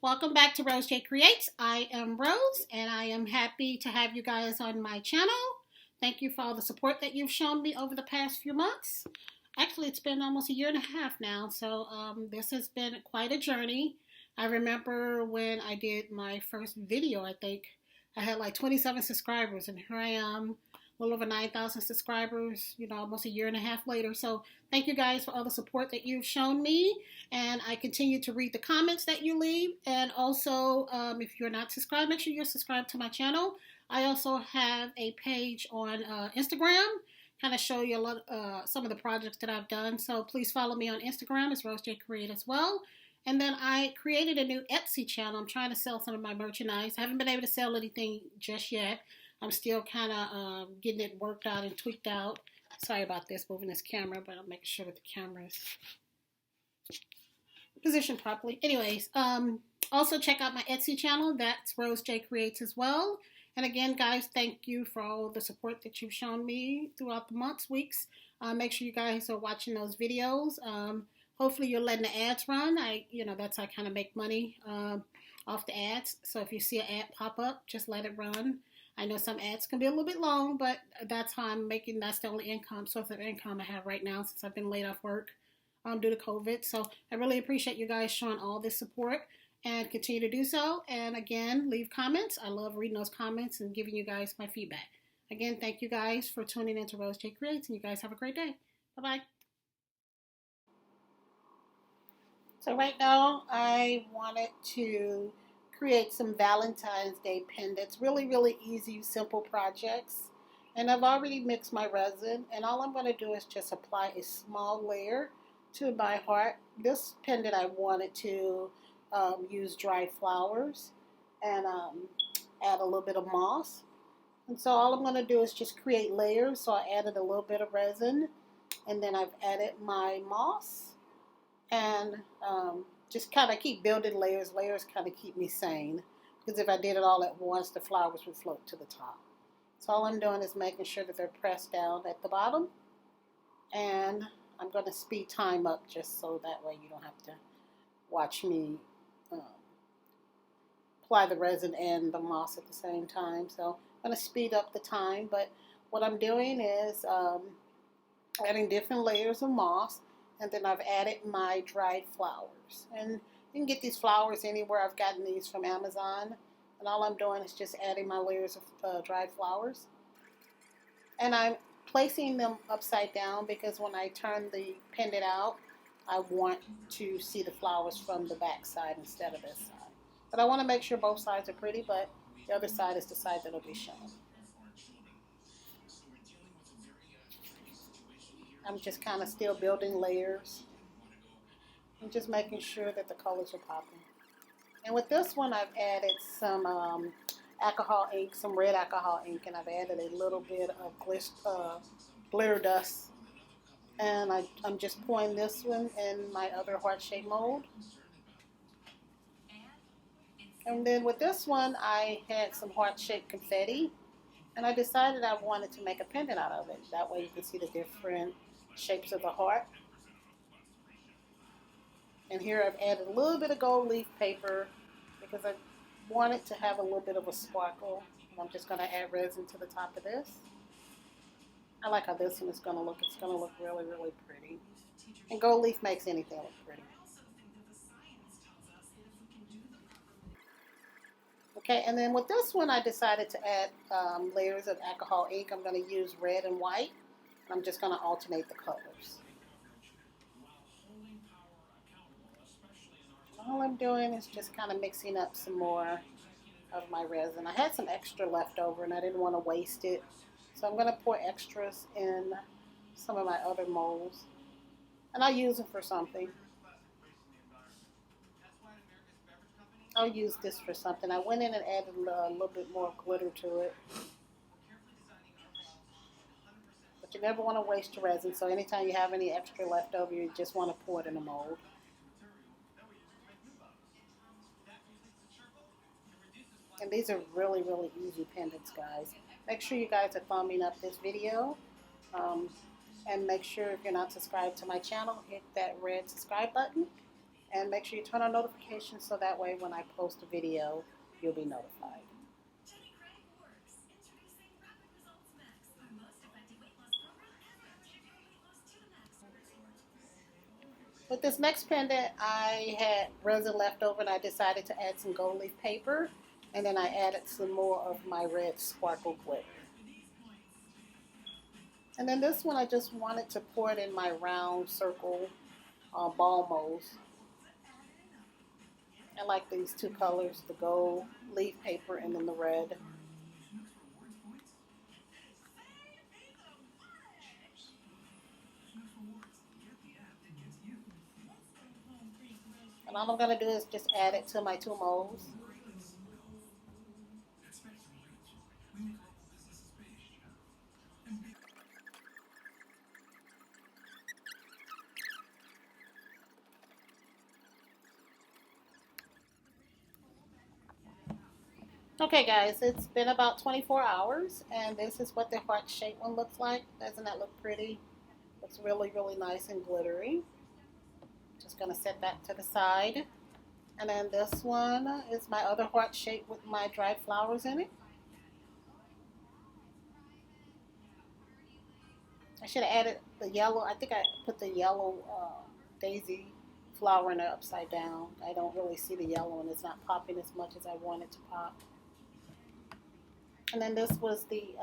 Welcome back to RoseJayCreates. I am Rose, and I am happy to have you guys on my channel. Thank you for all the support that you've shown me over the past few months. Actually, it's been almost a year and a half now, so this has been quite a journey. I remember when I did my first video, I think I had like 27 subscribers, and here I am, a little over 9,000 subscribers, almost a year and a half later. So thank you guys for all the support that you've shown me. And I continue to read the comments that you leave. And also, if you're not subscribed, make sure you're subscribed to my channel. I also have a page on Instagram, kind of show you a lot, some of the projects that I've done. So please follow me on Instagram. It's RoseJayCreates as well. And then I created a new Etsy channel. I'm trying to sell some of my merchandise. I haven't been able to sell anything just yet. I'm still kind of getting it worked out and tweaked out. Sorry about this, moving this camera, but I'm making sure that the camera is positioned properly. Anyways, also check out my Etsy channel. That's RoseJayCreates as well. And again, guys, thank you for all the support that you've shown me throughout the months, weeks. Make sure you guys are watching those videos. Hopefully you're letting the ads run. That's how I kind of make money off the ads. So if you see an ad pop up, just let it run. I know some ads can be a little bit long, but that's how I'm making, that's the only source of income I have right now since I've been laid off work due to COVID. So I really appreciate you guys showing all this support and continue to do so. And again, leave comments. I love reading those comments and giving you guys my feedback. Again, thank you guys for tuning into RoseJayCreates, and you guys have a great day. Bye-bye. So right now, I wanted to create some Valentine's Day pendants. Really, really easy, simple projects. And I've already mixed my resin, and all I'm going to do is just apply a small layer to my heart. This pendant I wanted to use dried flowers and add a little bit of moss. And so all I'm going to do is just create layers. So I added a little bit of resin, and then I've added my moss. And just kind of keep building layers. Layers kind of keep me sane, because if I did it all at once, the flowers would float to the top. So all I'm doing is making sure that they're pressed down at the bottom. And I'm going to speed time up just so that way you don't have to watch me apply the resin and the moss at the same time. So I'm going to speed up the time. But what I'm doing is adding different layers of moss. And then I've added my dried flowers. And you can get these flowers anywhere. I've gotten these from Amazon. And all I'm doing is just adding my layers of dried flowers. And I'm placing them upside down because when I turn the pendant out, I want to see the flowers from the back side instead of this side. But I want to make sure both sides are pretty, but the other side is the side that will be shown. I'm just kind of still building layers and just making sure that the colors are popping. And with this one, I've added some alcohol ink, some red alcohol ink, and I've added a little bit of glitter dust. And I'm just pouring this one in my other heart-shaped mold. And then with this one, I had some heart-shaped confetti, and I decided I wanted to make a pendant out of it. That way you can see the different shapes of the heart. And here I've added a little bit of gold leaf paper because I wanted to have a little bit of a sparkle. And I'm just going to add resin to the top of this. I like how this one is going to look. It's going to look really, really pretty. And gold leaf makes anything look pretty. Okay, and then with this one I decided to add layers of alcohol ink. I'm going to use red and white. I'm just going to alternate the colors. All I'm doing is just kind of mixing up some more of my resin. I had some extra left over and I didn't want to waste it. So I'm going to pour extras in some of my other molds. And I'll use them for something. I'll use this for something. I went in and added a little bit more glitter to it. But you never want to waste your resin, so anytime you have any extra left over, you just want to pour it in a mold. And these are really, really easy pendants, guys. Make sure you guys are thumbing up this video. And make sure if you're not subscribed to my channel, hit that red subscribe button. And make sure you turn on notifications so that way when I post a video, you'll be notified. With this next pendant, I had resin left over and I decided to add some gold leaf paper. And then I added some more of my red sparkle glitter. And then this one, I just wanted to pour it in my round circle ball molds. I like these two colors, the gold leaf paper and then the red. And all I'm going to do is just add it to my two molds. Okay guys, it's been about 24 hours and this is what the heart shaped one looks like. Doesn't that look pretty? Looks really, really nice and glittery. Just going to set that to the side. And then this one is my other heart shape with my dried flowers in it. I should have added the yellow. I think I put the yellow daisy flower in there upside down. I don't really see the yellow and it's not popping as much as I want it to pop. And then this was the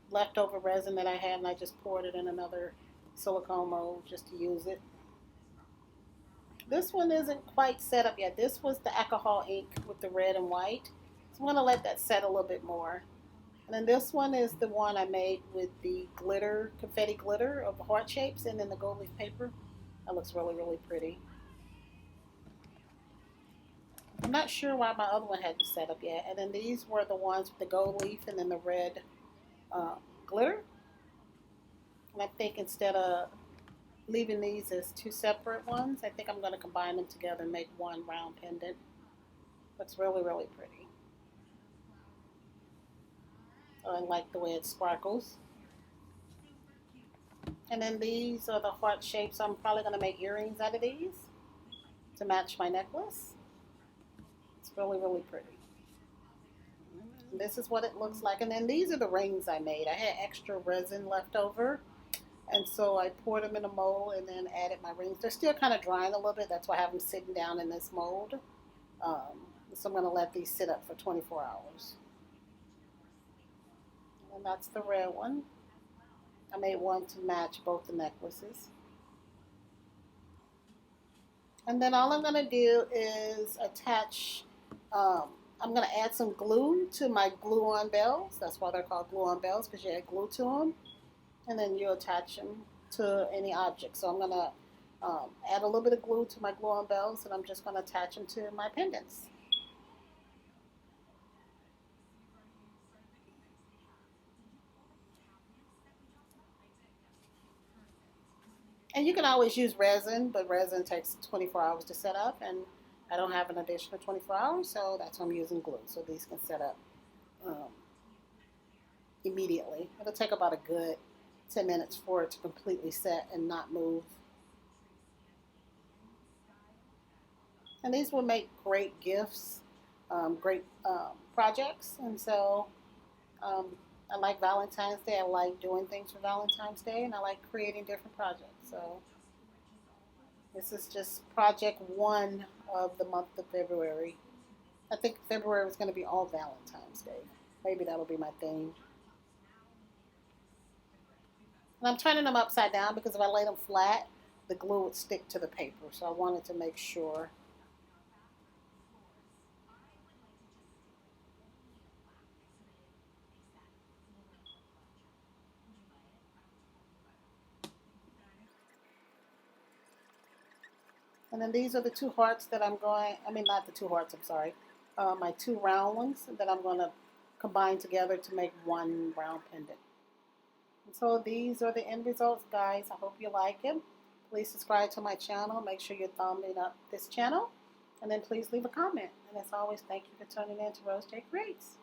leftover resin that I had, and I just poured it in another silicone mold just to use it. This one isn't quite set up yet. This was the alcohol ink with the red and white. So I'm going to let that set a little bit more. And then this one is the one I made with the glitter, confetti glitter of the heart shapes and then the gold leaf paper. That looks really, really pretty. I'm not sure why my other one hadn't set up yet. And then these were the ones with the gold leaf and then the red glitter. And I think instead of leaving these as two separate ones, I think I'm going to combine them together and make one round pendant. Looks really, really pretty. So I like the way it sparkles. And then these are the heart shapes. I'm probably going to make earrings out of these to match my necklace. It's really, really pretty. And this is what it looks like. And then these are the rings I made. I had extra resin left over. And so I poured them in a mold and then added my rings. They're still kind of drying a little bit. That's why I have them sitting down in this mold. So I'm going to let these sit up for 24 hours. And that's the red one. I made one to match both the necklaces. And then all I'm going to do is attach, I'm going to add some glue to my glue-on bells. That's why they're called glue-on bells, because you add glue to them. And then you attach them to any object. So I'm going to add a little bit of glue to my glue-on bells, and I'm just going to attach them to my pendants. And you can always use resin, but resin takes 24 hours to set up, and I don't have an additional 24 hours, so that's why I'm using glue. So these can set up immediately. It'll take about a good 10 minutes for it to completely set and not move. And these will make great gifts, great projects. And so I like Valentine's Day. I like doing things for Valentine's Day, and I like creating different projects. So this is just project one of the month of February. I think February was going to be all Valentine's Day. Maybe that'll be my theme. And I'm turning them upside down because if I lay them flat, the glue would stick to the paper. So I wanted to make sure. And then these are the two hearts that I'm going, I mean not the two hearts, I'm sorry. My two round ones that I'm going to combine together to make one round pendant. And so these are the end results, guys. I hope you like them. Please subscribe to my channel. Make sure you're thumbing up this channel. And then please leave a comment. And as always, thank you for tuning in to RoseJayCreates.